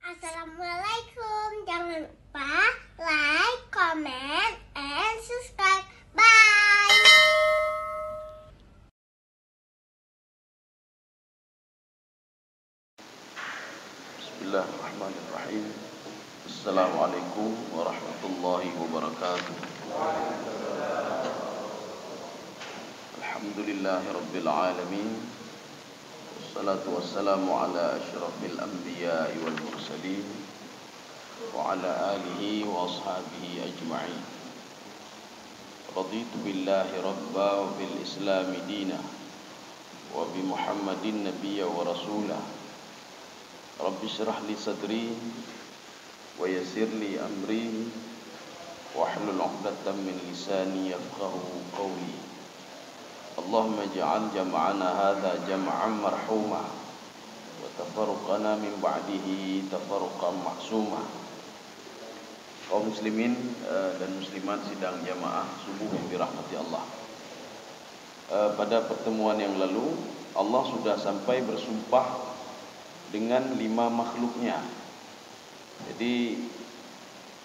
Assalamualaikum. Jangan lupa like, comment, and subscribe. Bye. Bismillahirrahmanirrahim. Assalamualaikum warahmatullahi wabarakatuh. Alhamdulillahi rabbil alamin. Wassalatu wassalamu ala asyrafil anbiya'i wal mursalin wa ala alihi wa ashabihi ajma'in. Raditu billahi rabba wa bil islami dina wa bi Muhammadin nabiyya wa rasulah. Rabbi syrah li sadri wa yassir li amri wahlul 'uqdatam min lisani yafqahu qawli. Allahumma ij'al jam'ana hadha jam'an marhuma wa tafarruqana min ba'dihi tafarruqan ma'suma. Kaum muslimin dan muslimat sidang jamaah subuh yang dirahmati Allah. Pada pertemuan yang lalu Allah sudah sampai bersumpah dengan 5 makhluknya. Jadi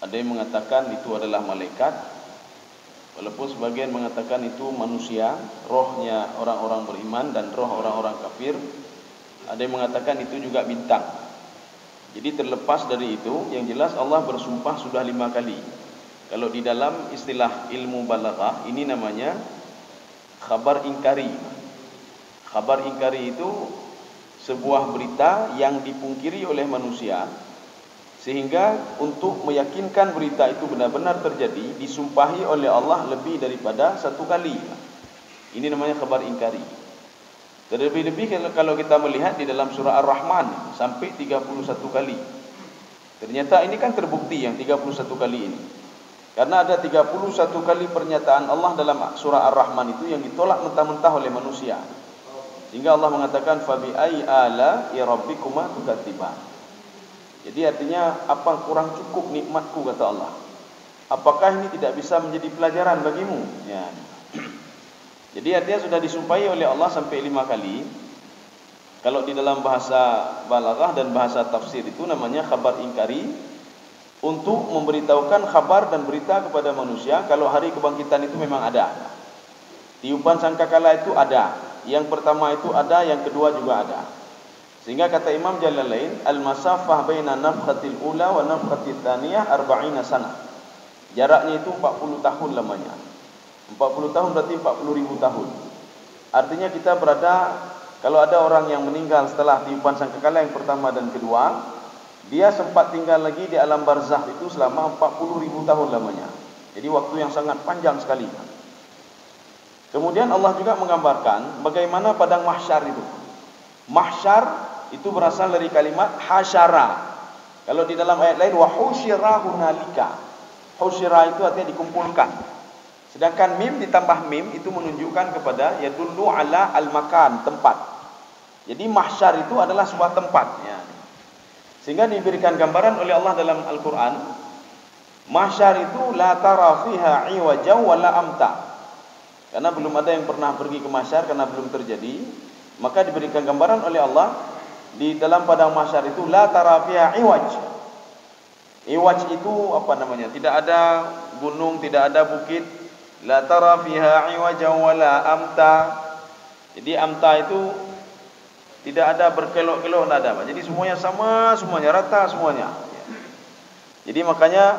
ada yang mengatakan itu adalah malaikat, walaupun sebagian mengatakan itu manusia, rohnya orang-orang beriman dan roh orang-orang kafir. Ada yang mengatakan itu juga bintang. Jadi terlepas dari itu, yang jelas Allah bersumpah sudah 5 kali. Kalau di dalam istilah ilmu balaghah ini namanya khabar ingkari. Khabar ingkari itu sebuah berita yang dipungkiri oleh manusia, sehingga untuk meyakinkan berita itu benar-benar terjadi disumpahi oleh Allah lebih daripada 1 kali. Ini namanya khabar ingkari. Terlebih-lebih kalau kita melihat di dalam surah Ar-Rahman sampai 31 kali. Ternyata ini kan terbukti yang 31 kali ini, karena ada 31 kali pernyataan Allah dalam surah Ar-Rahman itu yang ditolak mentah-mentah oleh manusia. Sehingga Allah mengatakan fabi ayyi ala'i rabbikuma tukadziban. Jadi artinya apa kurang cukup nikmatku, kata Allah. Apakah ini tidak bisa menjadi pelajaran bagimu? Ya. Jadi artinya sudah disumpahi oleh Allah sampai 5 kali. Kalau di dalam bahasa balaghah dan bahasa tafsir itu namanya khabar ingkari, untuk memberitahukan kabar dan berita kepada manusia kalau hari kebangkitan itu memang ada. Tiupan sangkakala itu ada. Yang pertama itu ada, yang kedua juga ada. Sehingga kata Imam Jalalain, al-masafah baina nafkhatil ula wa nafkhatil thaniyah 40 sana. Jaraknya itu 40 tahun lamanya. 40 tahun berarti 40.000 tahun. Artinya kita berada, kalau ada orang yang meninggal setelah tiupan sangkakala yang pertama dan kedua, dia sempat tinggal lagi di alam barzakh itu selama 40.000 tahun lamanya. Jadi waktu yang sangat panjang sekali. Kemudian Allah juga menggambarkan bagaimana padang mahsyar itu. Mahsyar itu berasal dari kalimat hasyara. Kalau di dalam ayat lain wa husyira hunalika. Husyira itu artinya dikumpulkan. Sedangkan mim ditambah mim itu menunjukkan kepada yadullu ala al-makan, tempat. Jadi mahsyar itu adalah sebuah tempat, ya. Sehingga diberikan gambaran oleh Allah dalam Al-Qur'an, mahsyar itu la tara fiha iwaja wala amta. Karena belum ada yang pernah pergi ke mahsyar, karena belum terjadi, maka diberikan gambaran oleh Allah di dalam padang mahsyar itu la tara fiha iwaj. Iwaj itu apa namanya? Tidak ada gunung, tidak ada bukit. La tara fiha iwaja wala amta. Jadi amta itu tidak ada berkelok-kelok, tidak ada. Jadi semuanya sama, semuanya rata, semuanya. Jadi makanya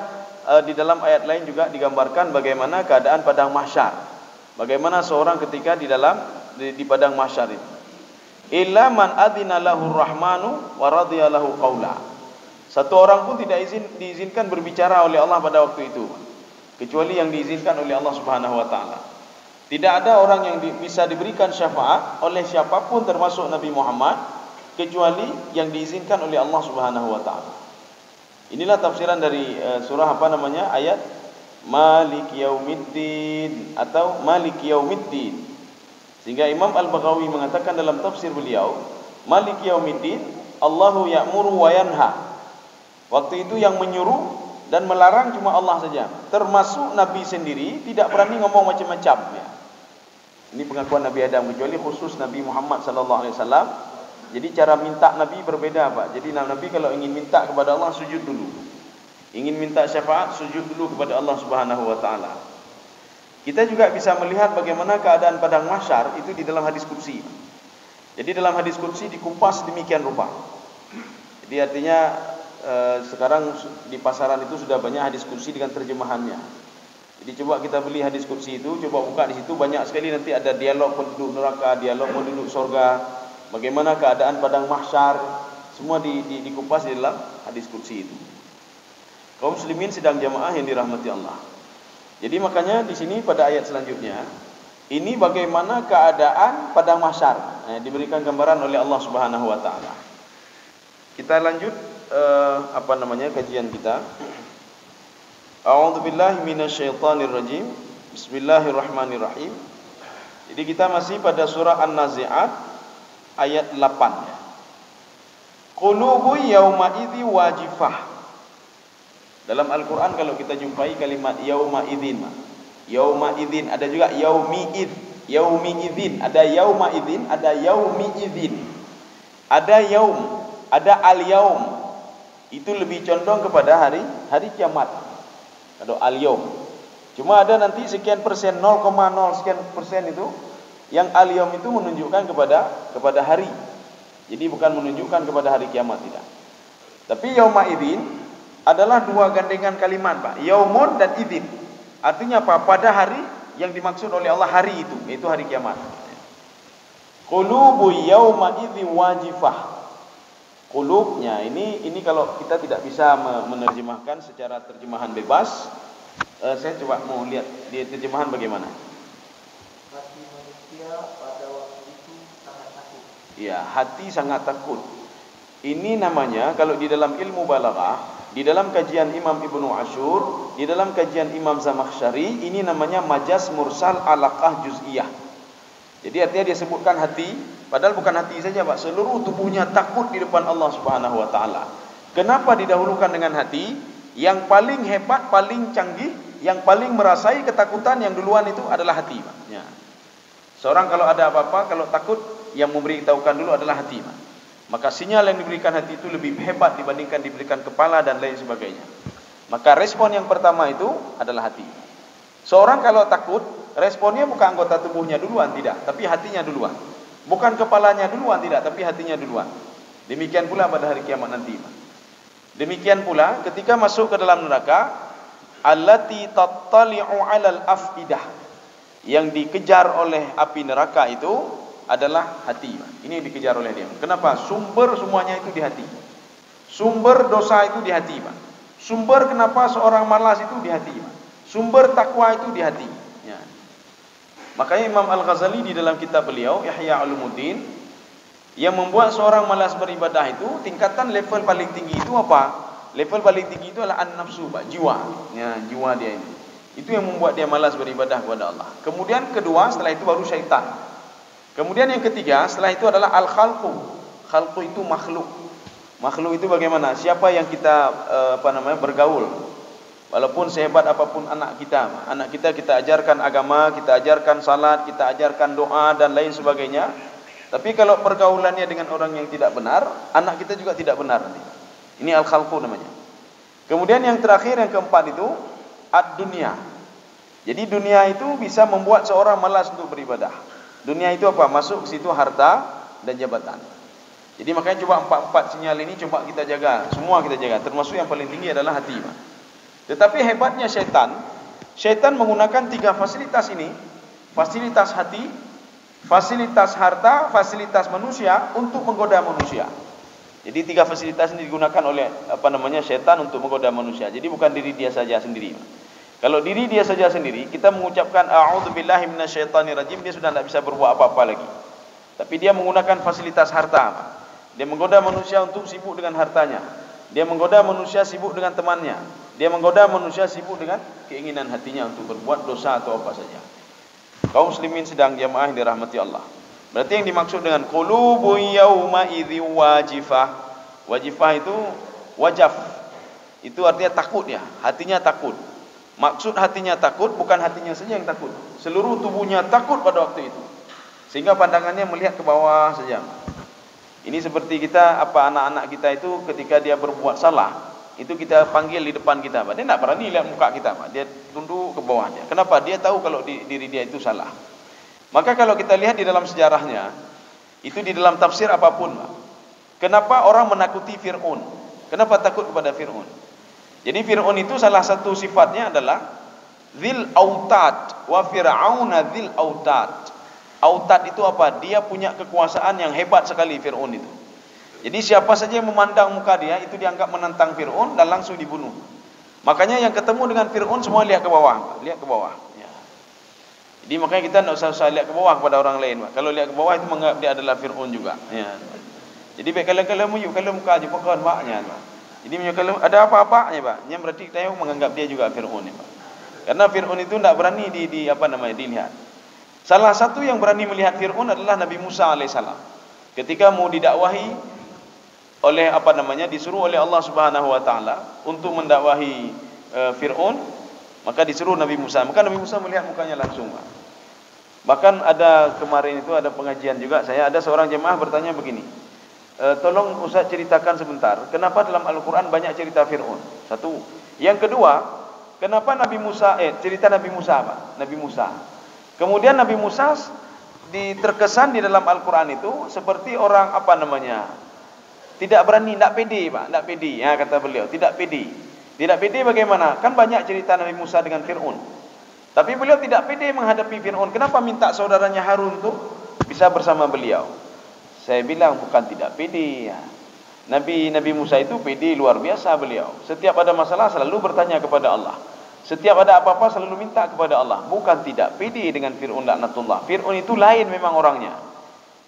di dalam ayat lain juga digambarkan bagaimana keadaan padang mahsyar. Bagaimana seorang ketika di padang mahsyar itu. Illa man adzina lahu rahmanu wa radiya lahu qaula. Satu orang pun tidak diizinkan berbicara oleh Allah pada waktu itu, kecuali yang diizinkan oleh Allah Subhanahu wa taala. Tidak ada orang yang bisa diberikan syafaat oleh siapapun termasuk Nabi Muhammad kecuali yang diizinkan oleh Allah Subhanahu wa taala. Inilah tafsiran dari surah ayat Malik Yaumiddin atau Malik Yaumiddin. Sehingga Imam Al-Baghawi mengatakan dalam tafsir beliau, Malik Yaumiddin, Allahu ya'muru wa yanha. Waktu itu yang menyuruh dan melarang cuma Allah saja. Termasuk Nabi sendiri tidak berani ngomong macam-macam, ya. Ini pengakuan Nabi Adam, kecuali khusus Nabi Muhammad sallallahu alaihi wasallam Jadi cara minta Nabi berbeda, Pak. Jadi Nabi kalau ingin minta kepada Allah, sujud dulu. Ingin minta syafaat, sujud dulu kepada Allah Subhanahu wa taala. Kita juga bisa melihat bagaimana keadaan padang mahsyar itu di dalam hadis qudsi. Jadi dalam hadis qudsi dikupas demikian rupa. Jadi artinya sekarang di pasaran itu sudah banyak hadis qudsi dengan terjemahannya. Jadi coba kita beli hadis qudsi itu, coba buka di situ, banyak sekali nanti ada dialog penduduk neraka, dialog penduduk surga, bagaimana keadaan padang mahsyar, semua dikupas di dalam hadis qudsi itu. Kaum muslimin sedang jamaah yang dirahmati Allah. Jadi makanya di sini pada ayat selanjutnya, ini bagaimana keadaan padang mahsyar, diberikan gambaran oleh Allah Subhanahu wa taala. Kita lanjut kajian kita. A'udzubillahi minasyaitonir rajim. Bismillahirrahmanirrahim. Jadi kita masih pada surah An-Nazi'at ayat 8. Qulubu yauma idzi wajifah. Dalam Al-Qur'an kalau kita jumpai kalimat yauma idzin, yauma idzin, ada juga yaumi id, yaumi idzin, ada yauma idzin, ada yaumi idzin. Ada yaum, ada al-yaum. Itu lebih condong kepada hari kiamat. Atau al-yaum. Cuma ada nanti sekian persen, 0,0 sekian persen itu yang al-yaum itu menunjukkan kepada hari. Jadi bukan menunjukkan kepada hari kiamat, tidak. Tapi yauma idzin adalah dua gandengan kalimat, Pak. Yaumun dan idzin. Artinya apa? Pada hari yang dimaksud oleh Allah, hari itu, yaitu hari kiamat. Qulubu yauma idzi wajifah. Qulubnya ini kalau kita tidak bisa menerjemahkan secara terjemahan bebas, saya coba mau lihat di terjemahan bagaimana. Hati manusia pada waktu itu sangat takut. Ya, hati sangat takut. Ini namanya kalau di dalam ilmu balaghah, di dalam kajian Imam Ibnu Ashur, di dalam kajian Imam Zamakhsyari, ini namanya majaz mursal alaqah juz'iyah. Jadi artinya dia sebutkan hati, padahal bukan hati saja, Pak. Seluruh tubuhnya takut di depan Allah Subhanahu wa taala. Kenapa didahulukan dengan hati? Yang paling hebat, paling canggih, yang paling merasai ketakutan yang duluan itu adalah hati, Pak. Ya. Seorang kalau ada apa-apa, kalau takut, yang memberitahukan dulu adalah hati, Pak. Maka sinyal yang diberikan hati itu lebih hebat dibandingkan diberikan kepala dan lain sebagainya. Maka respon yang pertama itu adalah hati. Seorang kalau takut, responnya bukan anggota tubuhnya duluan, tidak, tapi hatinya duluan. Bukan kepalanya duluan, tidak, tapi hatinya duluan. Demikian pula pada hari kiamat nanti. Demikian pula ketika masuk ke dalam neraka, allati tattali'u 'alal afidah. Yang dikejar oleh api neraka itu adalah hati. Ini yang dikejar oleh dia. Kenapa? Sumber semuanya itu di hati. Sumber dosa itu di hati, Pak. Sumber kenapa seorang malas itu di hati, Pak. Sumber takwa itu di hati. Ya. Makanya Imam Al-Ghazali di dalam kitab beliau Ihya Ulumuddin, yang membuat seorang malas beribadah itu tingkatan level paling tinggi itu apa? Level paling tinggi itu adalah an-nafsu, Pak, jiwa. Ya, jiwa dia ini. Itu yang membuat dia malas beribadah kepada Allah. Kemudian kedua, setelah itu baru syaitan. Kemudian yang ketiga, setelah itu adalah al-khalqu. Khalqu itu makhluk. Makhluk itu bagaimana? Siapa yang kita bergaul? Walaupun sehebat apapun anak kita ajarkan agama, kita ajarkan salat, kita ajarkan doa dan lain sebagainya. Tapi kalau pergaulannya dengan orang yang tidak benar, anak kita juga tidak benar nanti. Ini al-khalqu namanya. Kemudian yang terakhir, yang keempat itu ad-dunya. Jadi dunia itu bisa membuat seorang malas untuk beribadah. Dunia itu apa? Masuk ke situ harta dan jabatan. Jadi makanya coba empat sinyal ini coba kita jaga, semua kita jaga. Termasuk yang paling tinggi adalah hati, Pak. Tetapi hebatnya syaitan menggunakan tiga fasilitas ini, fasilitas hati, fasilitas harta, fasilitas manusia untuk menggoda manusia. Jadi tiga fasilitas ini digunakan oleh syaitan untuk menggoda manusia. Jadi bukan diri dia saja sendiri. Kalau diri dia saja sendiri, kita mengucapkan a'udzubillahi minasyaitonirrajim, dia sudah tidak bisa berbuat apa-apa lagi. Tapi dia menggunakan fasilitas harta. Dia menggoda manusia untuk sibuk dengan hartanya. Dia menggoda manusia sibuk dengan temannya. Dia menggoda manusia sibuk dengan keinginan hatinya untuk berbuat dosa atau apa saja. Kaum muslimin sedang jamaah yang dirahmati Allah. Berarti yang dimaksud dengan qulubu yauma idzi wajifah. Wajifah itu wajaf. Itu artinya takut ya, hatinya takut. Maksud hatinya takut bukan hatinya saja yang takut. Seluruh tubuhnya takut pada waktu itu. Sehingga pandangannya melihat ke bawah saja. Ini seperti kita anak-anak kita itu ketika dia berbuat salah, itu kita panggil di depan kita, Pak. Dia tidak berani lihat muka kita, Pak. Dia tunduk ke bawah dia. Kenapa? Dia tahu kalau diri dia itu salah. Maka kalau kita lihat di dalam sejarahnya, itu di dalam tafsir apapun, Pak. Kenapa orang menakuti Fir'aun? Kenapa takut kepada Fir'aun? Jadi Fir'aun itu salah satu sifatnya adalah Dzil Autad wa Fir'auna Dzil Autad. Autad itu apa? Dia punya kekuasaan yang hebat sekali, Fir'aun itu. Jadi siapa saja yang memandang muka dia itu dianggap menentang Fir'aun dan langsung dibunuh. Makanya yang ketemu dengan Fir'aun semua lihat ke bawah, lihat ke bawah. Ya. Jadi makanya kita tidak usah lihat ke bawah kepada orang lain, Pak. Kalau lihat ke bawah itu menganggap dia adalah Fir'aun juga. Ya. Jadi baik kalau mujuk kalau muka aja pokok maknya, Pak. Jadi kalau ada apa-apanya, Pak, yang berarti kita menganggap dia juga Fir'aun, ya, Pak. Karena Fir'aun itu tidak berani dilihat. Salah satu yang berani melihat Fir'aun adalah Nabi Musa alaihissalam. Ketika mau didakwahi oleh disuruh oleh Allah Subhanahu wa taala untuk mendakwahi Fir'aun, maka disuruh Nabi Musa. Maka Nabi Musa melihat mukanya langsung, Pak. Bahkan ada kemarin itu ada pengajian juga, ada seorang jemaah bertanya begini, tolong Ustaz ceritakan sebentar, kenapa dalam Al-Quran banyak cerita Fir'aun? Satu. Yang kedua, kenapa Nabi Musa cerita Nabi Musa, Pak? Nabi Musa. Kemudian Nabi Musa terkesan di dalam Al-Quran itu seperti orang tidak berani, tidak pede, Pak, tidak pede. Ya, kata beliau, tidak pede. Tidak pede bagaimana? Kan banyak cerita Nabi Musa dengan Fir'aun. Tapi beliau tidak pede menghadapi Fir'aun. Kenapa minta saudaranya Harun untuk bisa bersama beliau? Saya bilang bukan tidak pede. Ya. Nabi Musa itu pede luar biasa beliau. Setiap ada masalah selalu bertanya kepada Allah. Setiap ada apa-apa selalu minta kepada Allah. Bukan tidak pede dengan Fir'aun laknatullah. Fir'aun itu lain memang orangnya.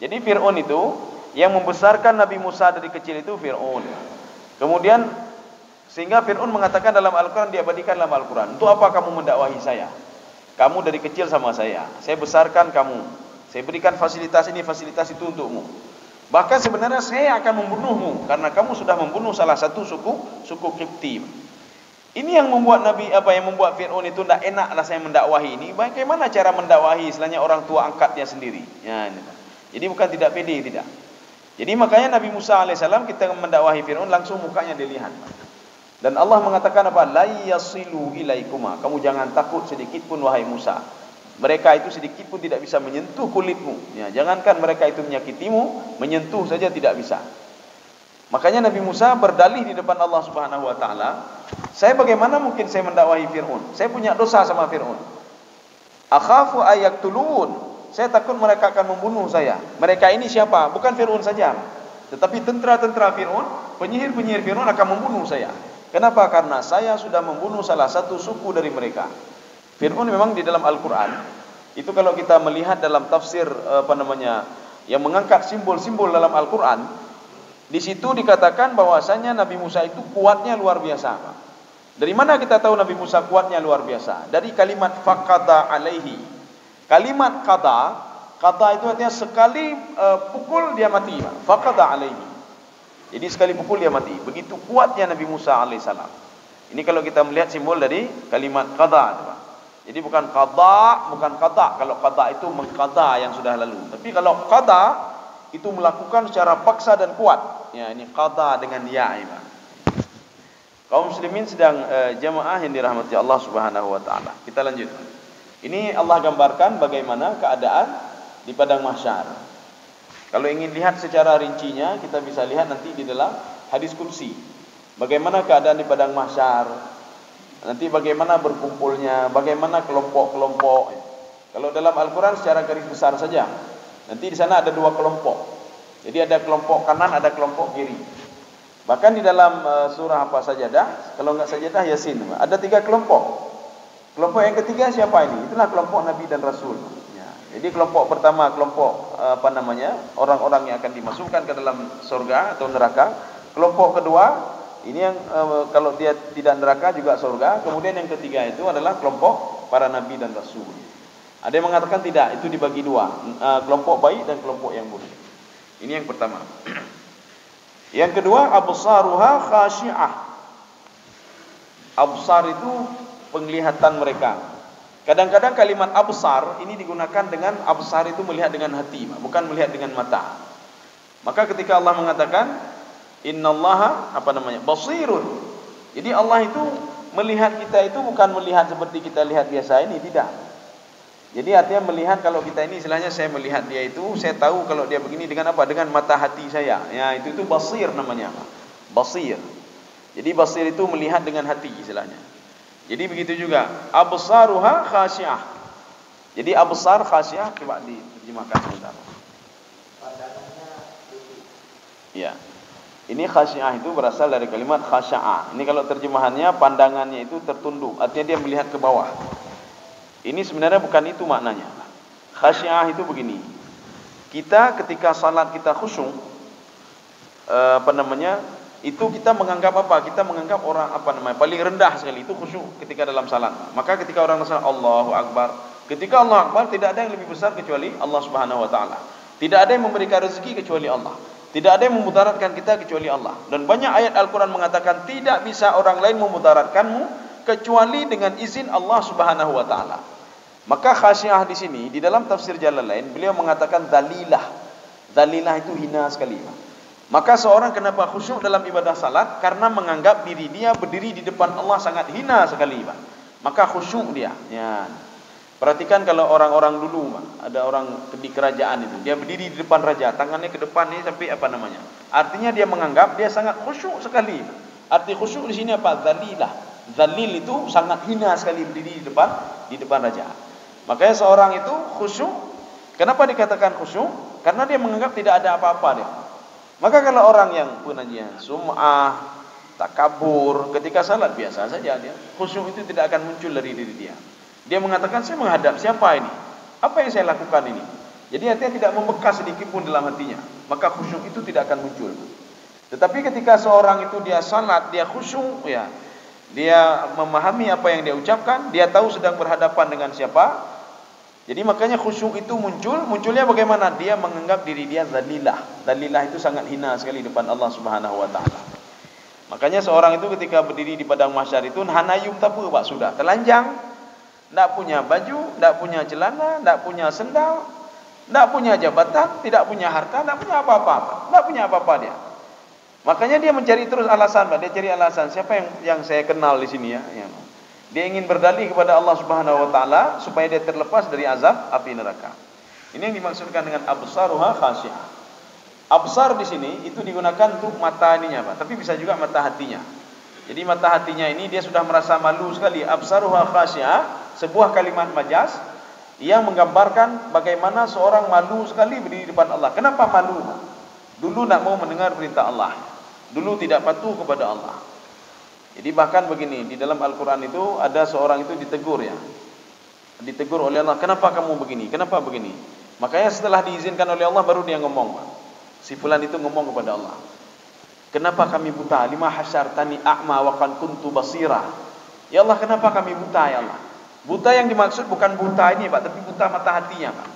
Jadi Fir'aun itu yang membesarkan Nabi Musa dari kecil itu Fir'aun. Kemudian sehingga Fir'aun mengatakan dalam Al-Quran, diabadikan dalam Al-Quran, untuk apa kamu mendakwahi saya? Kamu dari kecil sama saya besarkan kamu, saya berikan fasilitas ini, fasilitas itu untukmu. Bahkan sebenarnya saya akan membunuhmu karena kamu sudah membunuh salah satu suku Qibti. Ini yang membuat membuat Fir'aun itu tidak enak rasanya mendakwahi ini. Bagaimana cara mendakwahi istilahnya orang tua angkatnya sendiri? Ya, ini. Jadi bukan tidak pede, tidak. Jadi makanya Nabi Musa alaihissalam kita mendakwahi Fir'aun langsung mukanya dilihat. Dan Allah mengatakan apa? La yasilu ilaikuma. Kamu jangan takut sedikit pun wahai Musa. Mereka itu sedikit pun tidak bisa menyentuh kulitmu. Ya, jangankan mereka itu menyakitimu, menyentuh saja tidak bisa. Makanya Nabi Musa berdalih di depan Allah Subhanahu wa taala, saya bagaimana mungkin saya mendakwahi Fir'aun? Saya punya dosa sama Fir'aun. Akhafu ayaktulun. Saya takut mereka akan membunuh saya. Mereka ini siapa? Bukan Fir'aun saja, tetapi tentara-tentara Fir'aun, penyihir-penyihir Fir'aun akan membunuh saya. Kenapa? Karena saya sudah membunuh salah satu suku dari mereka. Fir'aun memang di dalam Al-Quran itu kalau kita melihat dalam tafsir yang mengangkat simbol-simbol dalam Al-Quran, di situ dikatakan bahwasanya Nabi Musa itu kuatnya luar biasa. Dari mana kita tahu Nabi Musa kuatnya luar biasa? Dari kalimat faqada alaihi. Kalimat qada itu artinya sekali pukul dia mati. Faqada alaihi. Jadi sekali pukul dia mati. Begitu kuatnya Nabi Musa alaihissalam. Ini kalau kita melihat simbol dari kalimat qada. Jadi bukan qada. Kalau qada itu mengqada yang sudah lalu. Tapi kalau qada itu melakukan secara paksa dan kuat. Ya, ini qada dengan ya. Kaum muslimin sedang jamaah yang dirahmati Allah Subhanahu wa taala. Kita lanjut. Ini Allah gambarkan bagaimana keadaan di padang mahsyar. Kalau ingin lihat secara rincinya, kita bisa lihat nanti di dalam hadis qudsi. Bagaimana keadaan di padang mahsyar? Nanti bagaimana berkumpulnya, bagaimana kelompok-kelompok. Kalau dalam Al-Quran secara garis besar saja. Nanti di sana ada dua kelompok. Jadi ada kelompok kanan, ada kelompok kiri. Bahkan di dalam surah apa Sajadah, kalau enggak Sajadah Yasin, ada 3 kelompok. Kelompok yang ketiga siapa ini? Itulah kelompok Nabi dan Rasul. Ya. Jadi kelompok pertama kelompok orang-orang yang akan dimasukkan ke dalam surga atau neraka. Kelompok kedua ini yang kalau dia tidak neraka juga surga. Kemudian yang ketiga itu adalah kelompok para Nabi dan Rasul. Ada yang mengatakan tidak, itu dibagi 2, kelompok baik dan kelompok yang buruk. Ini yang pertama. Yang kedua, absaruha khashi'ah. Absar itu penglihatan mereka. Kadang-kadang kalimat absar ini digunakan dengan absar itu melihat dengan hati, bukan melihat dengan mata. Maka ketika Allah mengatakan innallaha basirun. Jadi Allah itu melihat kita itu bukan melihat seperti kita lihat biasa ini, tidak. Jadi artinya melihat, kalau kita ini istilahnya saya melihat dia itu, saya tahu kalau dia begini dengan apa? Dengan mata hati saya. Ya, itu basir namanya. Basir. Jadi basir itu melihat dengan hati istilahnya. Jadi begitu juga absaruha khasyiah. Jadi absar khasyiah, coba diterjemahkan sebentar. Pandangannya lucu. Ya. Ini khasyiah itu berasal dari kalimat khasya'a. Ini kalau terjemahannya pandangannya itu tertunduk, artinya dia melihat ke bawah. Ini sebenarnya bukan itu maknanya. Khasyiah itu begini. Kita ketika salat kita khusyuk, itu kita menganggap apa? Kita menganggap orang paling rendah sekali itu khusyuk ketika dalam salat. Maka ketika orang salat Allahu Akbar, ketika Allahu Akbar tidak ada yang lebih besar kecuali Allah Subhanahu wa taala. Tidak ada yang memberikan rezeki kecuali Allah. Tidak ada yang memudaratkan kita kecuali Allah. Dan banyak ayat Al-Quran mengatakan tidak bisa orang lain memudaratkanmu kecuali dengan izin Allah Subhanahu wa taala. Maka khasyiah di sini di dalam tafsir Jalalain beliau mengatakan dzalilah. Dzalilah itu hina sekali. Maka seorang kenapa khusyuk dalam ibadah salat? Karena menganggap diri dia berdiri di depan Allah sangat hina sekali, Pak. Maka khusyuk dia. Ya. Perhatikan kalau orang-orang dulu, Pak, ada orang di kerajaan itu, dia berdiri di depan raja, tangannya ke depan ini sampai artinya dia menganggap dia sangat khusyuk sekali. Arti khusyuk di sini apa? Dzalilah. Dzalil itu sangat hina sekali berdiri di depan raja. Makanya seorang itu khusyuk. Kenapa dikatakan khusyuk? Karena dia menganggap tidak ada apa-apa dia. Maka kalau orang yang penanya sum'ah, takabur, ketika salat biasa saja dia, khusyuk itu tidak akan muncul dari diri dia. Dia mengatakan saya menghadap siapa ini? Apa yang saya lakukan ini? Jadi artinya tidak membekas sedikit pun dalam hatinya. Maka khusyuk itu tidak akan muncul. Tetapi ketika seorang itu dia salat, dia khusyuk, ya, dia memahami apa yang dia ucapkan, dia tahu sedang berhadapan dengan siapa. Jadi makanya khusyuk itu munculnya bagaimana? Dia menganggap diri dia dzalilah. Dzalilah itu sangat hina sekali depan Allah Subhanahu wa taala. Makanya seorang itu ketika berdiri di padang mahsyar itu hanayum tapu, Pak, sudah telanjang, tidak punya baju, tidak punya celana, tidak punya sendal, tidak punya jabatan, tidak punya harta, tidak punya apa-apa, tidak punya apa-apa dia. Makanya dia mencari terus alasan, Pak. Dia cari alasan siapa yang saya kenal di sini ya. Dia ingin berdalih kepada Allah Subhanahu wa taala supaya dia terlepas dari azab api neraka. Ini yang dimaksudkan dengan absaruha khasyiah. Absar di sini itu digunakan untuk mata ininya, Pak, tapi bisa juga mata hatinya. Jadi mata hatinya ini dia sudah merasa malu sekali. Absaruha khasyiah, sebuah kalimat majaz yang menggambarkan bagaimana seorang malu sekali berdiri di depan Allah. Kenapa malu? Dulu tidak mau mendengar perintah Allah. Dulu tidak patuh kepada Allah. Jadi bahkan begini, di dalam Al-Quran itu ada seorang itu ditegur ya. Ditegur oleh Allah, kenapa kamu begini? Kenapa begini? Makanya setelah diizinkan oleh Allah baru dia ngomong, Pak. Si fulan itu ngomong kepada Allah, kenapa kami buta? Lima hasyartani a'ma wa kan kuntu basira. Ya Allah, kenapa kami buta ya Allah? Buta yang dimaksud bukan buta ini, Pak, tapi buta mata hatinya, Pak.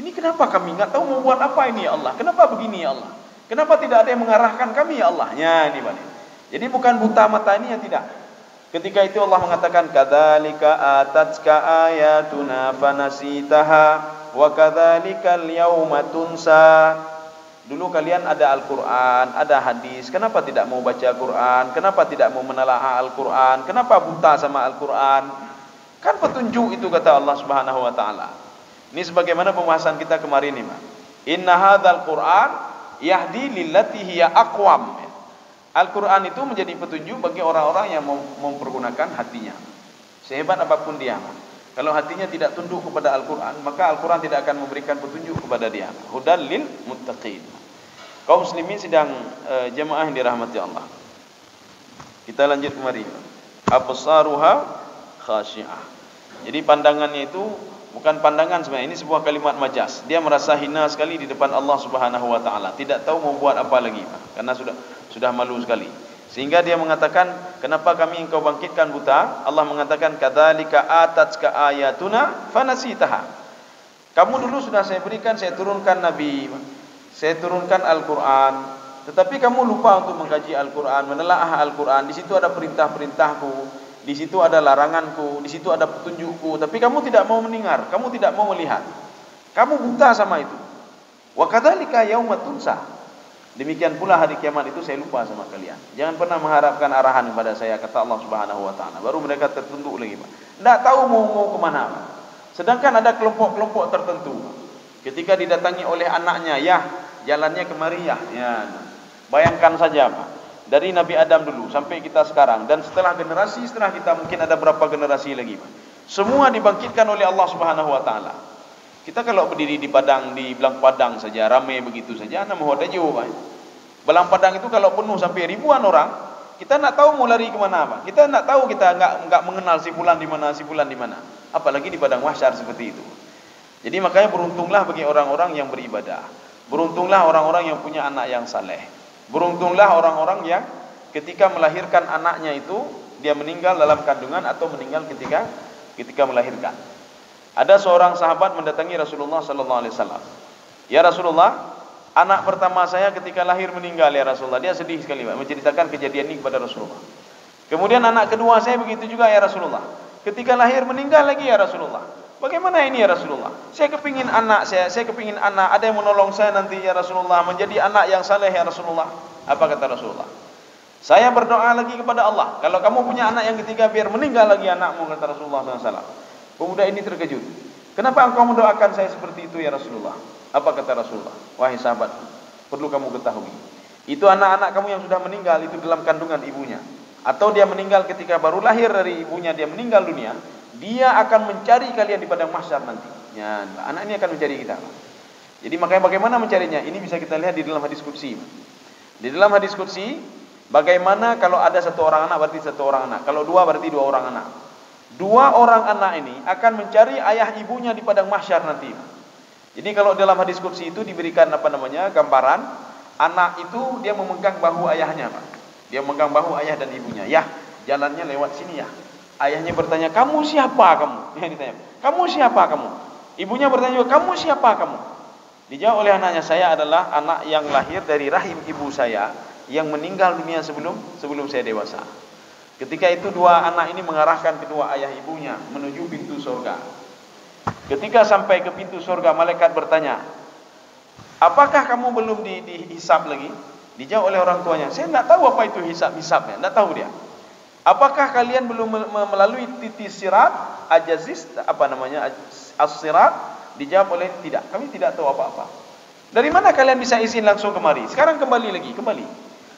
Ini kenapa kami enggak tahu mau buat apa ini ya Allah? Kenapa begini ya Allah? Kenapa tidak ada yang mengarahkan kami ya Allah? Ya ini, Pak. Jadi bukan buta mata ini, ya tidak. Ketika itu Allah mengatakan kadzalika atatka ayatuna fanasitaha wa kadzalikal yauma tunsa. Dulu kalian ada Al-Qur'an, ada hadis, kenapa tidak mau baca Al-Qur'an? Kenapa tidak mau menelaah Al-Qur'an? Kenapa buta sama Al-Qur'an? Kan petunjuk itu kata Allah Subhanahu wa taala. Ini sebagaimana pembahasan kita kemarin ini, Pak. Inna hadzal Qur'an yahdi lillati hiya aqwam. Al-Quran itu menjadi petunjuk bagi orang-orang yang mempergunakan hatinya. Sehebat apapun dia, kalau hatinya tidak tunduk kepada Al-Quran, maka Al-Quran tidak akan memberikan petunjuk kepada dia. Hudal lil muttaqin. Kaum muslimin sidang jemaah yang dirahmati Allah. Kita lanjut kemari. Absaruha khasyiah. Jadi pandangannya itu bukan pandangan sebenarnya, ini sebuah kalimat majaz. Dia merasa hina sekali di depan Allah Subhanahu wa taala, tidak tahu mau buat apa lagi, Pak. Karena sudah malu sekali. Sehingga dia mengatakan, kenapa kami engkau bangkitkan buta? Allah mengatakan, kadzalika atatka ayatuna fanasitaha. Kamu dulu sudah saya berikan, saya turunkan nabi, saya turunkan Al-Qur'an, tetapi kamu lupa untuk mengkaji Al-Qur'an, menelaah Al-Qur'an. Di situ ada perintah-perintahku, di situ ada laranganku, di situ ada petunjukku, tapi kamu tidak mau mendengar, kamu tidak mau melihat. Kamu buta sama itu. Wa kadzalika yauma tunsa. Demikian pula hari kiamat itu saya lupa sama kalian. Jangan pernah mengharapkan arahan kepada saya, kata Allah Subhanahu wa taala. Baru mereka tertunduk lagi, Pak. Enggak tahu mau kemana, Pak. Sedangkan ada kelompok-kelompok tertentu. Ketika didatangi oleh anaknya, ya, jalannya kemari ya. Bayangkan saja, Pak. Dari Nabi Adam dulu sampai kita sekarang, dan setelah kita mungkin ada berapa generasi lagi, Pak. Semua dibangkitkan oleh Allah Subhanahu wa taala. Kita kalau berdiri di Belang Padang saja, ramai begitu saja, nama hodajo, Pak. Belang Padang itu kalau penuh sampai ribuan orang, kita nak tahu mau lari ke mana, Pak. Kita nak tahu, kita enggak mengenal si fulan di mana. Apalagi di padang mahsyar seperti itu. Jadi makanya beruntunglah bagi orang-orang yang beribadah. Beruntunglah orang-orang yang punya anak yang saleh. Beruntunglah orang-orang yang ketika melahirkan anaknya itu dia meninggal dalam kandungan atau meninggal ketika melahirkan. Ada seorang sahabat mendatangi Rasulullah sallallahu alaihi wasallam. Ya Rasulullah, anak pertama saya ketika lahir meninggal ya Rasulullah. Dia sedih sekali, Pak, menceritakan kejadian ini kepada Rasulullah. Kemudian anak kedua saya begitu juga ya Rasulullah. Ketika lahir meninggal lagi ya Rasulullah. Bagaimana ini ya Rasulullah? Saya kepingin anak, ada yang menolong saya nanti ya Rasulullah, menjadi anak yang saleh ya Rasulullah. Apa kata Rasulullah? Saya berdoa lagi kepada Allah, kalau kamu punya anak yang ketiga biar meninggal lagi anakmu, kata Rasulullah SAW. Pemuda ini terkejut. Kenapa engkau mendoakan saya seperti itu ya Rasulullah? Apa kata Rasulullah? Wahai sahabat, perlu kamu ketahui, itu anak-anak kamu yang sudah meninggal itu dalam kandungan ibunya, atau dia meninggal ketika baru lahir dari ibunya, dia meninggal dunia, dia akan mencari kalian di padang mahsyar nanti. Ya, anak ini akan mencari kita. Jadi makanya bagaimana mencarinya? Ini bisa kita lihat di dalam hadis qudsi. Di dalam hadis qudsi, bagaimana kalau ada satu orang anak berarti satu orang anak, kalau dua berarti dua orang anak. Dua orang anak ini akan mencari ayah ibunya di padang mahsyar nanti. Jadi kalau dalam hadis qudsi itu diberikan gambaran anak itu dia memegang bahu ayahnya, Pak. Dia memegang bahu ayah dan ibunya. Ya, jalannya lewat sini ya. Ayahnya bertanya, "Kamu siapa kamu?" Dia ditanya, "Kamu siapa kamu?" Ibunya bertanya, "Kamu siapa kamu?" Dijawab oleh anaknya, "Saya adalah anak yang lahir dari rahim ibu saya yang meninggal dunia sebelum saya dewasa." Ketika itu dua anak ini mengarahkan kedua ayah ibunya menuju pintu surga. Ketika sampai ke pintu surga, malaikat bertanya, "Apakah kamu belum dihisab lagi?" Dijawab oleh orang tuanya, "Saya tidak tahu apa itu hisabnya, tidak tahu dia." "Apakah kalian belum melalui titik sirat, as-sirat?" Dijawab oleh, "Tidak, kami tidak tahu apa-apa." "Dari mana kalian bisa izin langsung kemari? Sekarang kembali."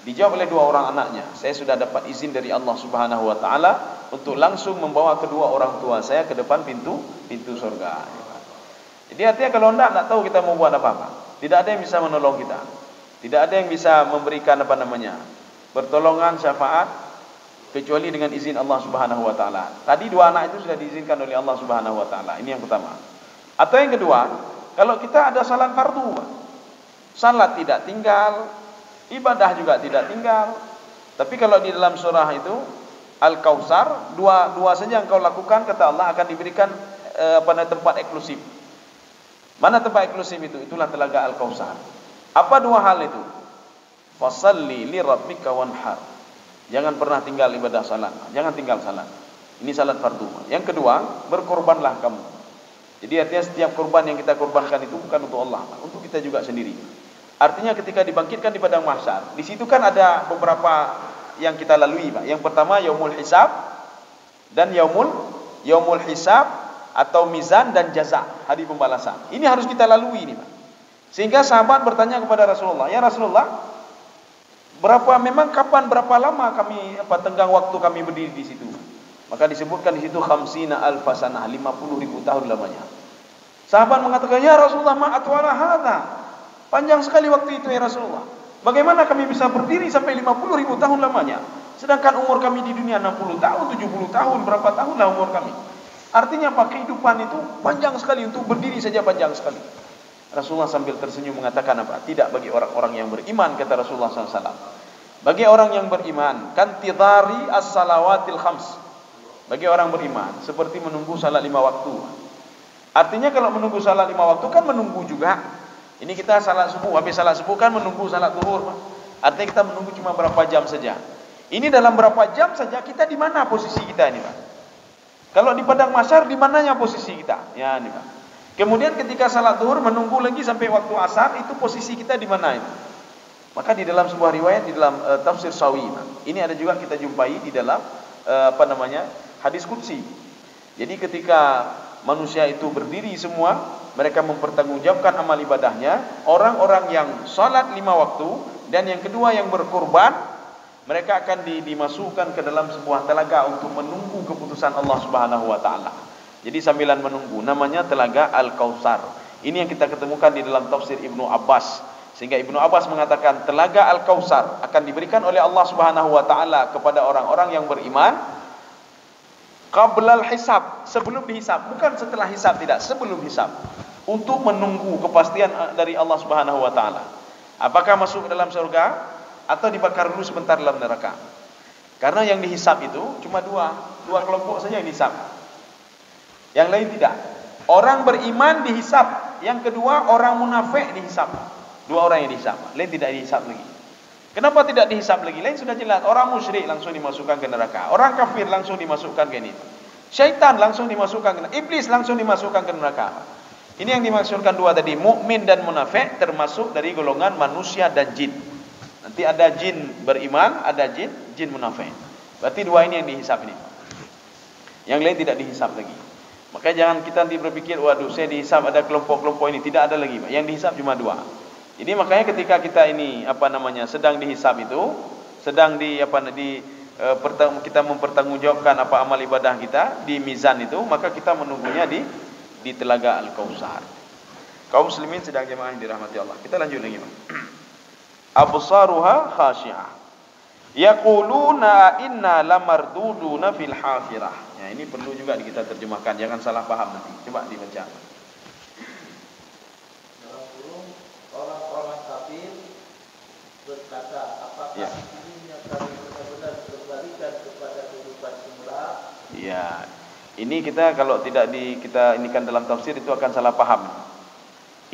Dijawab oleh dua orang anaknya, "Saya sudah dapat izin dari Allah Subhanahu wa taala untuk langsung membawa kedua orang tua saya ke depan pintu surga." Jadi artinya kalau tidak tahu kita mau buat apa-apa. Tidak ada yang bisa menolong kita. Tidak ada yang bisa memberikan pertolongan, syafaat kecuali dengan izin Allah Subhanahu wa taala. Tadi dua anak itu sudah diizinkan oleh Allah Subhanahu wa taala. Ini yang pertama. Atau yang kedua, kalau kita ada salat fardu, salat tidak tinggal, ibadah juga tidak tinggal. Tapi kalau di dalam surah itu Al-Kautsar, dua saja yang kau lakukan, kata Allah, akan diberikan tempat eksklusif. Mana tempat eksklusif itu? Itulah telaga Al-Kautsar. Apa dua hal itu? Fasalli li rabbika wanhar. Jangan pernah tinggal ibadah salat. Jangan tinggal salat. Ini salat fardu. Yang kedua, berkorbanlah kamu. Jadi artinya setiap korban yang kita korbankan itu bukan untuk Allah, untuk kita juga sendiri. Artinya ketika dibangkitkan di padang mahsyar, di situ kan ada beberapa yang kita lalui, Pak. Yang pertama yaumul hisab dan yaumul hisab atau mizan dan jaza, hari pembalasan. Ini harus kita lalui ini, Pak. Sehingga sahabat bertanya kepada Rasulullah, "Ya Rasulullah, berapa lama kami tenggang waktu kami berdiri di situ?" Maka disebutkan di situ 50.000 sanah, 50.000 tahun lamanya. Sahabat mengatakan, "Ya Rasulullah, ma atwala hadza." Panjang sekali waktu itu ya Rasulullah. Bagaimana kami bisa berdiri sampai 50.000 tahun lamanya? Sedangkan umur kami di dunia 60 tahun, 70 tahun, berapa tahun lah umur kami. Artinya apa? Kehidupan itu panjang sekali, untuk berdiri saja panjang sekali. Rasulullah sambil tersenyum mengatakan apa? Tidak bagi orang-orang yang beriman, kata Rasulullah SAW. Bagi orang yang beriman, kan tidari as-salawatil khams. Bagi orang beriman, seperti menunggu salat 5 waktu. Artinya kalau menunggu salat 5 waktu kan menunggu juga. Ini kita salat subuh, habis salat subuh kan menunggu salat zuhur. Artinya kita menunggu cuma berapa jam saja. Ini dalam berapa jam saja kita di mana posisi kita ini, Pak? Kalau di padang mahsyar di mananya posisi kita? Ya, ini, Pak. Kemudian ketika salat zuhur menunggu lagi sampai waktu asar, itu posisi kita di mana itu? Maka di dalam sebuah riwayat, di dalam tafsir Sawi, ini ada juga kita jumpai di dalam hadis qudsi. Jadi ketika manusia itu berdiri semua, mereka mempertanggungjawabkan amal ibadahnya. Orang-orang yang salat 5 waktu dan yang kedua yang berkorban, mereka akan dimasukkan ke dalam sebuah telaga untuk menunggu keputusan Allah Subhanahu wa taala. Jadi sambilan menunggu, namanya telaga Al-Kautsar. Ini yang kita ketemukan di dalam tafsir Ibnu Abbas. Sehingga Ibnu Abbas mengatakan telaga Al-Kautsar akan diberikan oleh Allah Subhanahu wa taala kepada orang-orang yang beriman qablal hisab, sebelum dihisab, bukan setelah hisab, tidak, sebelum hisab, untuk menunggu kepastian dari Allah Subhanahu wa taala. Apakah masuk ke dalam surga atau dibakar dulu sebentar dalam neraka. Karena yang dihisab itu cuma dua kelompok saja yang dihisab. Yang lain tidak. Orang beriman dihisab, yang kedua orang munafik dihisab. 2 orang yang dihisab, lain tidak dihisab lagi. Kenapa tidak dihisab lagi? Lain sudah jelas, orang musyrik langsung dimasukkan ke neraka, orang kafir langsung dimasukkan ke ini, syaitan langsung dimasukkan ke neraka, iblis langsung dimasukkan ke neraka. Ini yang dimaksudkan 2 tadi, mukmin dan munafik termasuk dari golongan manusia dan jin. Nanti ada jin beriman, ada jin munafik. Berarti 2 ini yang dihisab ini. Yang lain tidak dihisab lagi. Maka jangan kita nanti berpikir, waduh saya dihisab ada kelompok-kelompok ini, tidak ada lagi, Pak. Yang dihisab cuma 2. Jadi makanya ketika kita ini sedang dihisab itu, sedang kita mempertanggungjawabkan apa amal ibadah kita di mizan itu, maka kita menunggunya di telaga Al-Kautsar. Kaum muslimin sedang jemaah yang dirahmati Allah. Kita lanjut lagi, Pak. Absaruha khashi'ah. Yaquluna inna lamarduduna fil hafirah. Ya, ini perlu juga kita terjemahkan, jangan salah paham nanti. Coba dibaca. Orang-orang kafir berkata, apakah dirinya kami benar-benar dikembalikan kepada kehidupan semula? Ya, ini kita kalau tidak kita inikan dalam tafsir itu akan salah paham.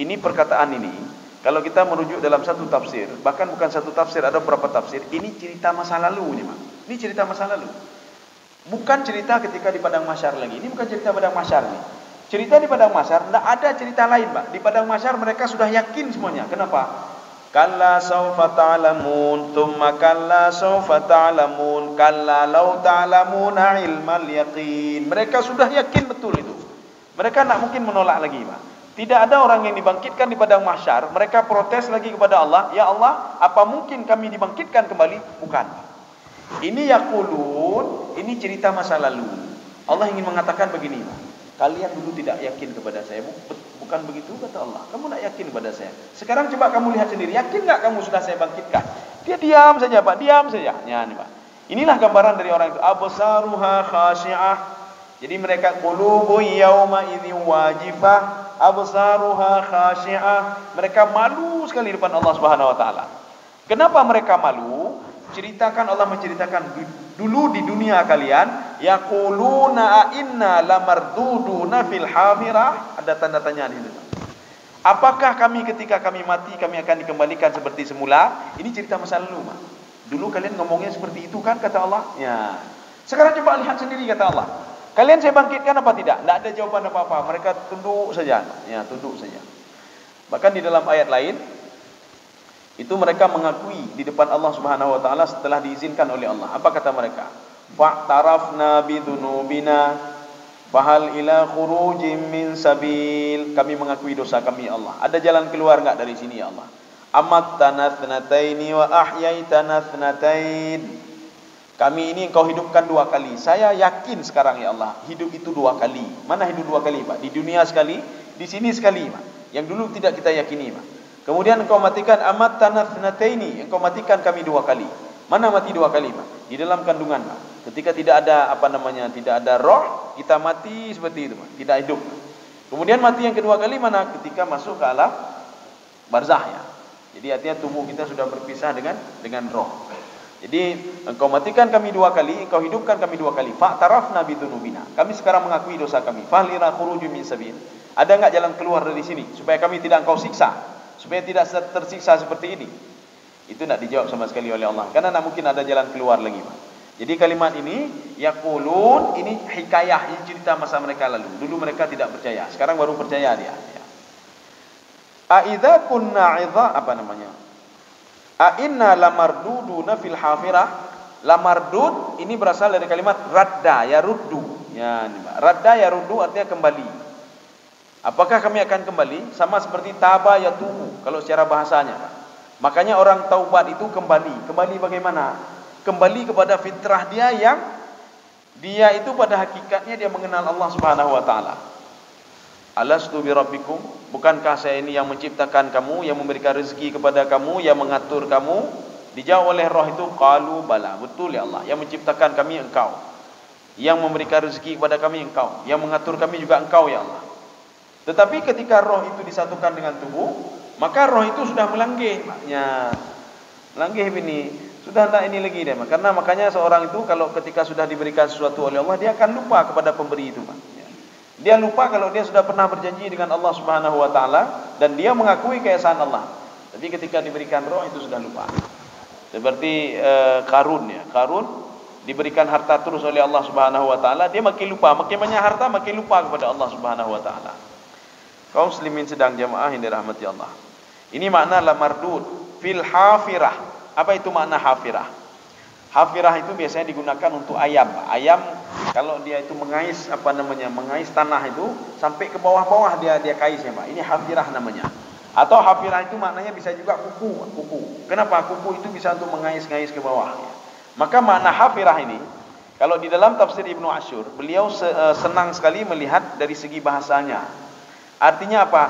Ini perkataan ini, kalau kita merujuk dalam satu tafsir, bahkan bukan satu tafsir, ada beberapa tafsir, ini cerita masa lalu ini, Pak. Ini cerita masa lalu. Bukan cerita ketika di padang mahsyar lagi. Ini bukan cerita padang mahsyar nih. Cerita di padang mahsyar, tidak ada cerita lain, Pak. Di padang mahsyar mereka sudah yakin semuanya. Kenapa? Kalla sawfa ta'lamun, thumma kalla sawfa ta'lamun, kalla law ta'lamuna ilmal yaqin. Mereka sudah yakin betul itu. Mereka tidak mungkin menolak lagi, Pak. Tidak ada orang yang dibangkitkan di padang mahsyar, mereka protes lagi kepada Allah, ya Allah, apa mungkin kami dibangkitkan kembali? Bukan. Ini yaqulun, ini cerita masa lalu. Allah ingin mengatakan begini, Pak. Kalian dulu tidak yakin kepada saya, bukan begitu kata Allah. Kamu tidak yakin kepada saya. Sekarang coba kamu lihat sendiri, yakin nggak kamu sudah saya bangkitkan? Dia diam saja, Pak, diam saja. Ya, ini, Pak. Inilah gambaran dari orang itu. Absaruha khashi'ah. Jadi mereka qulubu yauma idzin wajifah, absaruha khashi'ah. Mereka malu sekali di depan Allah Subhanahu wa taala. Kenapa mereka malu? Allah menceritakan dulu di dunia kalian, yaquluna inna lamarduduna fil hafirah, ada tanda tanya di situ. Apakah kami ketika kami mati kami akan dikembalikan seperti semula? Ini cerita masa lalu, Pak. Dulu kalian ngomongnya seperti itu kan kata Allah? Ya. Sekarang coba lihat sendiri kata Allah. Kalian saya bangkitkan apa tidak? Tidak ada jawaban apa-apa. Mereka tunduk saja. Ya, tunduk saja. Bahkan di dalam ayat lain itu mereka mengakui di depan Allah Subhanahu wa taala setelah diizinkan oleh Allah. Apa kata mereka? Fa'tarafna bidunubina fahal ila khurujim min sabil. Kami mengakui dosa kami, Allah. Ada jalan keluar enggak dari sini, ya Allah? Amattana thnataini wa ahyaitana thnatain. Kami ini engkau hidupkan 2 kali. Saya yakin sekarang, ya Allah, hidup itu 2 kali. Mana hidup 2 kali, Pak? Di dunia sekali, di sini sekali, Pak. Yang dulu tidak kita yakini, Pak. Kemudian engkau matikan amat tanah thnataini, engkau matikan kami 2 kali. Mana mati 2 kali, Pak? Di dalam kandungan, Pak. Ketika tidak ada tidak ada roh, kita mati seperti itu, Pak. Tidak hidup. Kemudian mati yang kedua kali mana? Ketika masuk ke alam barzah, ya. Jadi artinya tubuh kita sudah berpisah dengan roh. Jadi engkau matikan kami 2 kali, engkau hidupkan kami 2 kali. Fa'tarafna bidunubina. Kami sekarang mengakui dosa kami. Fahlira khurujum min sabil. Ada enggak jalan keluar dari sini supaya kami tidak engkau siksa? Supaya tidak tersiksa seperti ini. Itu tidak dijawab sama sekali oleh Allah. Karena tidak mungkin ada jalan keluar lagi, Pak. Jadi kalimat ini, yaqulun, ini hikayah, ini cerita masa mereka lalu. Dulu mereka tidak percaya, sekarang baru percaya dia. A'idza kunna 'idza, A inna lamarduduna fil hafirah. Lamardud ini berasal dari kalimat radda ya ruddu. Ya, ini Pak. Radda ya ruddu artinya kembali. Apakah kami akan kembali? Sama seperti taba ya tubu kalau secara bahasanya, Pak. Makanya orang taubat itu kembali. Kembali bagaimana? Kembali kepada fitrah dia yang dia itu pada hakikatnya dia mengenal Allah Subhanahu wa taala. Alastu bi rabbikum? Bukankah saya ini yang menciptakan kamu, yang memberikan rezeki kepada kamu, yang mengatur kamu? Dijawab oleh roh itu, qalu bala, betul ya Allah, yang menciptakan kami engkau, yang memberikan rezeki kepada kami engkau, yang mengatur kami juga engkau ya Allah. Tetapi ketika roh itu disatukan dengan tubuh, maka roh itu sudah melanggih, maknya melanggih ini sudah tidak ini lagi deh. Karena makanya seorang itu kalau ketika sudah diberikan sesuatu oleh Allah, dia akan lupa kepada pemberi itu, Pak. Dia lupa kalau dia sudah pernah berjanji dengan Allah Subhanahu wa taala dan dia mengakui keesaan Allah. Tapi ketika diberikan roh itu sudah lupa. Seperti Qarun ya. Qarun diberikan harta terus oleh Allah Subhanahu wa taala, dia makin lupa, makin banyak harta makin lupa kepada Allah Subhanahu wa taala. Kaum muslimin sedang jamaah yang dirahmati Allah. Ini makna lamardud fil hafirah. Apa itu makna hafirah? Hafirah itu biasanya digunakan untuk ayam. Ayam kalau dia itu mengais mengais tanah itu sampai ke bawah-bawah dia kais ya, Pak. Ini hafirah namanya. Atau hafirah itu maknanya bisa juga kuku. Kenapa? Kuku itu bisa untuk mengais-ngais ke bawah. Maka makna hafirah ini, kalau di dalam tafsir Ibnu Asyur, beliau senang sekali melihat dari segi bahasanya. Artinya apa?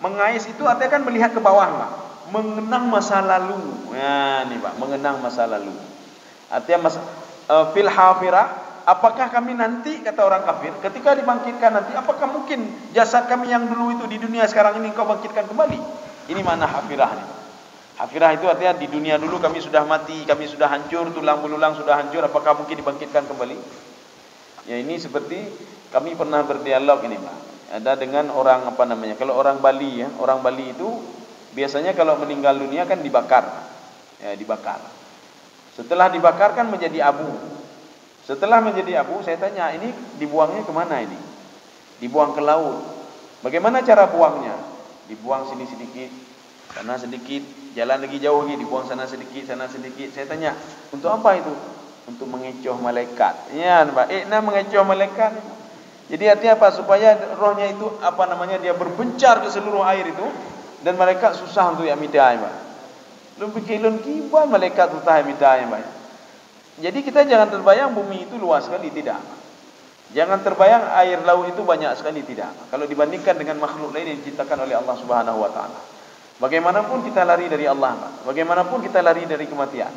Mengais itu artinya kan melihat ke bawah, Pak. Mengenang masa lalu. Nah, ini Pak, mengenang masa lalu. Artinya fil hafirah, apakah kami nanti, kata orang kafir, ketika dibangkitkan nanti, apakah mungkin jasad kami yang dulu itu di dunia sekarang ini kau bangkitkan kembali? Ini mana hafirah nih. Hafirah itu artinya di dunia dulu kami sudah mati, kami sudah hancur, tulang belulang sudah hancur, apakah mungkin dibangkitkan kembali? Ya ini seperti kami pernah berdialog ini, Pak. Ada dengan orang kalau orang Bali ya, orang Bali itu biasanya kalau meninggal dunia kan dibakar. Ya, dibakar. Setelah dibakar kan menjadi abu. Setelah menjadi abu, saya tanya, ini dibuangnya kemana ini? Dibuang ke laut. Bagaimana cara buangnya? Dibuang sini sedikit, sana sedikit, jalan lagi jauh lagi, dibuang sana sedikit, sana sedikit. Saya tanya, untuk apa itu? Untuk mengecoh malaikat. Ya, Pak. Mengecoh malaikat. Jadi artinya apa? Supaya rohnya itu dia berbencar ke seluruh air itu dan malaikat susah untuk midai, Pak. Lumpikelun kiban malaikat susah midai, Pak. Jadi kita jangan terbayang bumi itu luas sekali, tidak. Jangan terbayang air laut itu banyak sekali, tidak. Kalau dibandingkan dengan makhluk lain yang diciptakan oleh Allah Subhanahu wa taala. Bagaimanapun kita lari dari Allah, Pak. Bagaimanapun kita lari dari kematian.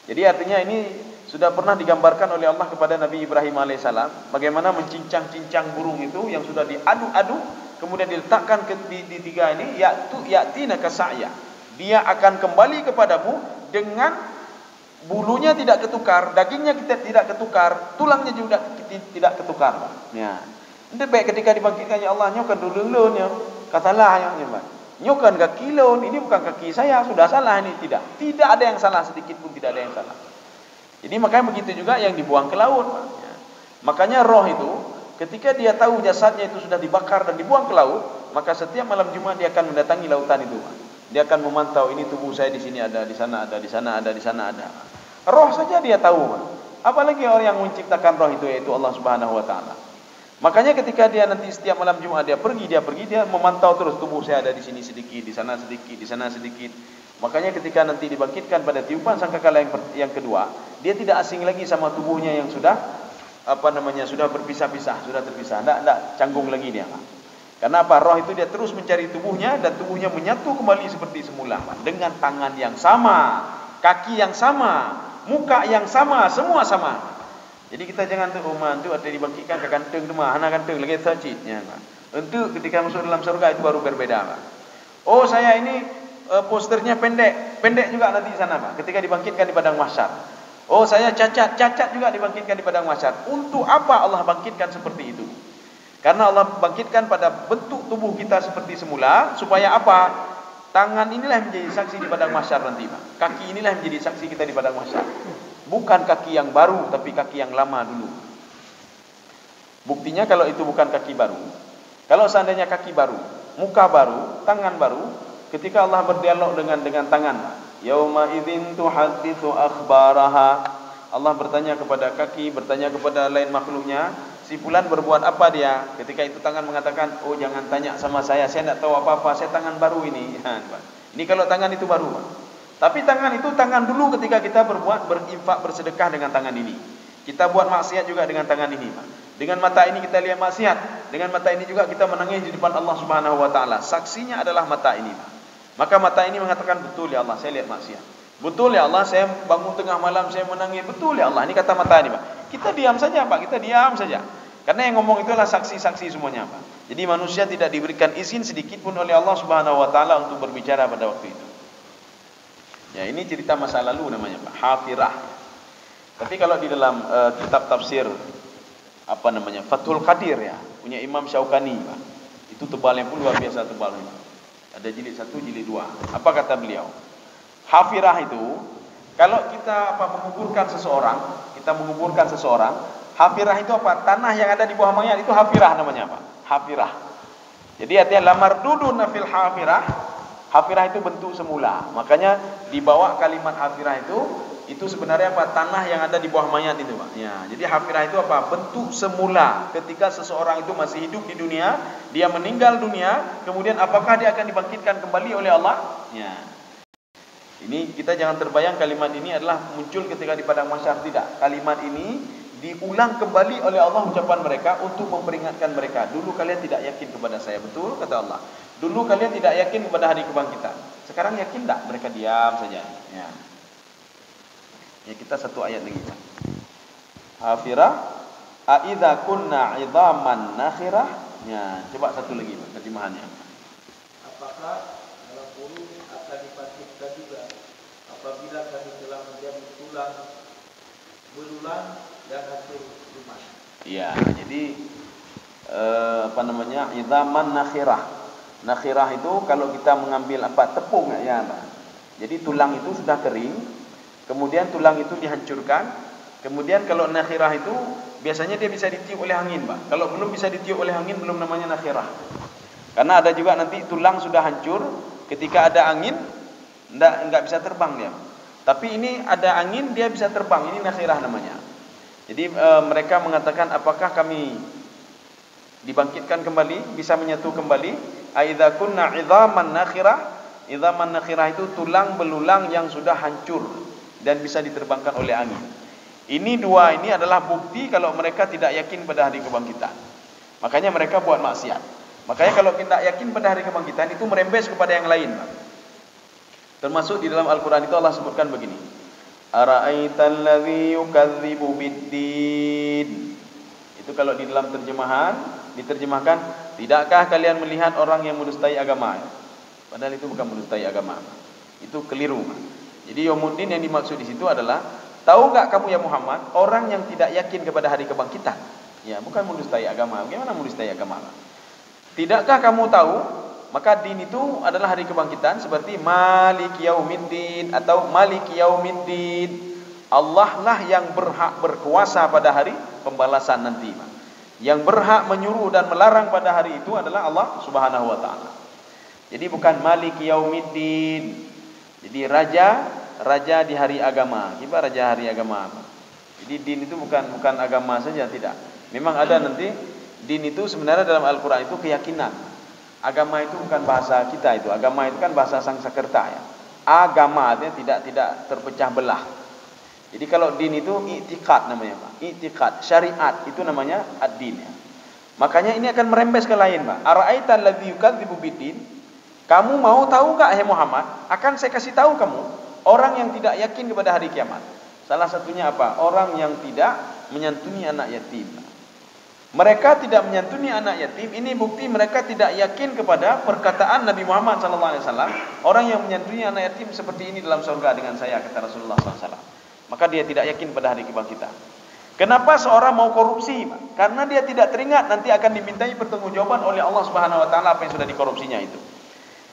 Jadi artinya ini sudah pernah digambarkan oleh Allah kepada Nabi Ibrahim alaihissalam, bagaimana mencincang-cincang burung itu yang sudah diaduk-aduk, kemudian diletakkan di tiga ini, ya'tina kasa'ya. Dia akan kembali kepadamu dengan bulunya tidak ketukar, dagingnya kita tidak ketukar, tulangnya juga tidak ketukar. Ya. Itu baik ketika dibangkitkan ya Allah, nyokan dulu nya. Katalah yang Pak. Nyokan kaki lon, ini bukan kaki saya, sudah salah ini, tidak. Tidak ada yang salah, sedikit pun tidak ada yang salah. Jadi makanya begitu juga yang dibuang ke laut. Ya. Makanya roh itu ketika dia tahu jasadnya itu sudah dibakar dan dibuang ke laut, maka setiap malam Jumat dia akan mendatangi lautan itu. Dia akan memantau, ini tubuh saya di sini ada, di sana ada, di sana ada, di sana ada. Roh saja dia tahu. Apalagi orang yang menciptakan roh itu, yaitu Allah Subhanahu wa taala. Makanya ketika dia nanti setiap malam Jumat dia pergi memantau terus, tubuh saya ada di sini sedikit, di sana sedikit, di sana sedikit. Makanya ketika nanti dibangkitkan pada tiupan sangkakala yang kedua, dia tidak asing lagi sama tubuhnya yang sudah sudah berpisah-pisah, sudah terpisah. Tidak canggung lagi dia. Karena apa? Roh itu dia terus mencari tubuhnya dan tubuhnya menyatu kembali seperti semula, dengan tangan yang sama, kaki yang sama, muka yang sama, semua sama. Jadi kita jangan tu ada dibangkitkan ke kantong tu mah, anak kantong lagi sajidnya. Untuk ketika masuk dalam surga itu baru berbeda, Pak. Oh, saya ini posternya pendek juga nanti di sana, Pak. Ketika dibangkitkan di padang mahsyar. Oh, saya cacat juga dibangkitkan di padang mahsyar. Untuk apa Allah bangkitkan seperti itu? Karena Allah bangkitkan pada bentuk tubuh kita seperti semula, supaya apa? Tangan inilah yang menjadi saksi di padang mahsyar nanti, Pak. Kaki inilah yang menjadi saksi kita di padang mahsyar. Bukan kaki yang baru, tapi kaki yang lama dulu. Buktinya kalau itu bukan kaki baru. Kalau seandainya kaki baru, muka baru, tangan baru, ketika Allah berdialog dengan tangan, Yauma idzin tuhadditsu akhbaraha. Allah bertanya kepada kaki, bertanya kepada lain makhluknya, si fulan berbuat apa dia? Ketika itu tangan mengatakan, oh jangan tanya sama saya tidak tahu apa-apa, saya tangan baru ini. Ini kalau tangan itu baru, Pak. Tapi tangan itu tangan dulu ketika kita berbuat, berinfak, bersedekah dengan tangan ini. Kita buat maksiat juga dengan tangan ini, Pak. Dengan mata ini kita lihat maksiat, dengan mata ini juga kita menangis di depan Allah Subhanahu wa taala. Saksinya adalah mata ini, Pak. Maka mata ini mengatakan, betul ya Allah, saya lihat maksiat. Betul ya Allah, saya bangun tengah malam, saya menangis. Betul ya Allah, ini kata mata ini, Pak. Kita diam saja, Pak, kita diam saja. Karena yang ngomong itu adalah saksi-saksi semuanya, Pak. Jadi manusia tidak diberikan izin sedikit pun oleh Allah Subhanahu wa taala untuk berbicara pada waktu itu. Ya, ini cerita masa lalu namanya, Pak, Hafirah. Tapi kalau di dalam kitab tafsir apa namanya? Fathul Qadir ya, punya Imam Syaukani, Pak. Itu tebalnya pun luar biasa tebalnya. Ada jilid 1, jilid 2. Apa kata beliau? Hafirah itu kalau kita menguburkan seseorang, hafirah itu apa? Tanah yang ada di bawah mayat itu hafirah namanya, Pak. Hafirah. Jadi artinya lamardudun fil hafirah. Hafirah itu bentuk semula. Makanya dibawa kalimat hafirah itu sebenarnya apa? Tanah yang ada di bawah mayat itu, Pak. Ya, jadi hafirah itu apa? Bentuk semula ketika seseorang itu masih hidup di dunia, dia meninggal dunia, kemudian apakah dia akan dibangkitkan kembali oleh Allah? Ya. Ini kita jangan terbayang kalimat ini adalah muncul ketika di padang mahsyar, tidak. Kalimat ini diulang kembali oleh Allah ucapan mereka untuk memperingatkan mereka. Dulu kalian tidak yakin kepada saya, betul kata Allah. Dulu kalian tidak yakin kepada hari kebangkitan. Sekarang yakin tak? Mereka diam saja. Ya. Ya, kita satu ayat lagi. Hafirah, aidza kunna 'idhaman nakhirah. Ya, coba satu lagi terjemahannya. Apakah dalam kurung akan dibangkitkan juga apabila kami telah menjadi tulang belulang dan hancur lumat? Iya, jadi apa namanya? Idzaman nakhirah. Nakhirah itu kalau kita mengambil tepung ya, Pak. Jadi tulang itu sudah kering, kemudian tulang itu dihancurkan. Kemudian kalau nakhirah itu biasanya dia bisa ditiup oleh angin, Pak. Kalau belum bisa ditiup oleh angin belum namanya nakhirah. Karena ada juga nanti tulang sudah hancur, ketika ada angin enggak bisa terbang dia. Tapi ini ada angin dia bisa terbang, ini nakhirah namanya. Jadi mereka mengatakan apakah kami dibangkitkan kembali, bisa menyatu kembali? Aidza kunna 'idhaman nakhirah. Idhaman nakhirah itu tulang belulang yang sudah hancur dan bisa diterbangkan oleh angin. Ini dua ini adalah bukti kalau mereka tidak yakin pada hari kebangkitan. Makanya mereka buat maksiat. Makanya kalau kita yakin pada hari kebangkitan itu merembes kepada yang lain, Pak. Termasuk di dalam Al-Quran itu Allah sebutkan begini. Ara'aital ladzi yukadzibu biddin. Itu kalau di dalam terjemahan diterjemahkan, tidakkah kalian melihat orang yang mendustai agama? Padahal itu bukan mendustai agama. Itu keliru. Jadi yaumuddin yang dimaksud di situ adalah, tahu enggak kamu ya Muhammad, orang yang tidak yakin kepada hari kebangkitan? Ya, bukan mendustai agama. Bagaimana mendustai agama? Tidakkah kamu tahu, maka din itu adalah hari kebangkitan seperti Maliki Yaumiddin atau Maliki Yaumiddin. Allah lah yang berhak berkuasa pada hari pembalasan nanti. Yang berhak menyuruh dan melarang pada hari itu adalah Allah Subhanahu wa taala. Jadi bukan Maliki Yaumiddin. Jadi raja di hari agama. Kita raja hari agama. Jadi din itu bukan agama saja, tidak. Memang ada nanti din itu sebenarnya dalam Al-Quran itu keyakinan. Agama itu bukan bahasa kita itu. Agama itu kan bahasa Sanskerta ya. Agama artinya tidak terpecah belah. Jadi kalau din itu i'tiqad namanya, Pak. I'tiqad, syariat itu namanya ad-din ya. Makanya ini akan merembes ke lain, Pak. Ara'aital ladzi yukadzibu biddin. Kamu mau tahu enggak hai Muhammad? Akan saya kasih tahu kamu orang yang tidak yakin kepada hari kiamat. Salah satunya apa? Orang yang tidak menyantuni anak yatim. Mereka tidak menyantuni anak yatim. Ini bukti mereka tidak yakin kepada perkataan Nabi Muhammad SAW. Orang yang menyantuni anak yatim seperti ini dalam surga dengan saya, kata Rasulullah SAW. Maka dia tidak yakin pada hari kebangkitan. Kenapa seorang mau korupsi? Karena dia tidak teringat nanti akan dimintai pertanggungjawaban oleh Allah Subhanahu Wa Taala apa yang sudah dikorupsinya itu.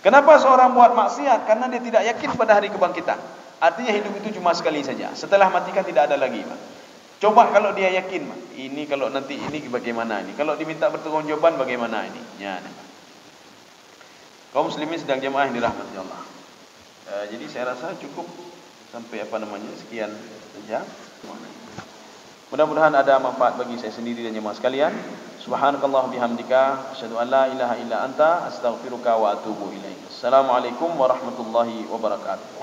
Kenapa seorang buat maksiat? Karena dia tidak yakin pada hari kebangkitan. Artinya hidup itu cuma sekali saja. Setelah mati kan tidak ada lagi, Pak. Coba kalau dia yakin, ini kalau nanti ini bagaimana ini? Kalau diminta pertanggungjawaban bagaimana ini? Ya, kaum muslimin sedang jemaah yang dirahmati Allah. Jadi saya rasa cukup sampai sekian saja. Mudah-mudahan ada manfaat bagi saya sendiri dan jemaah sekalian. Subhanakallah bihamdika asyhadu an la ilaha illa anta astaghfiruka wa atubu ilaik. Assalamualaikum warahmatullahi wabarakatuh.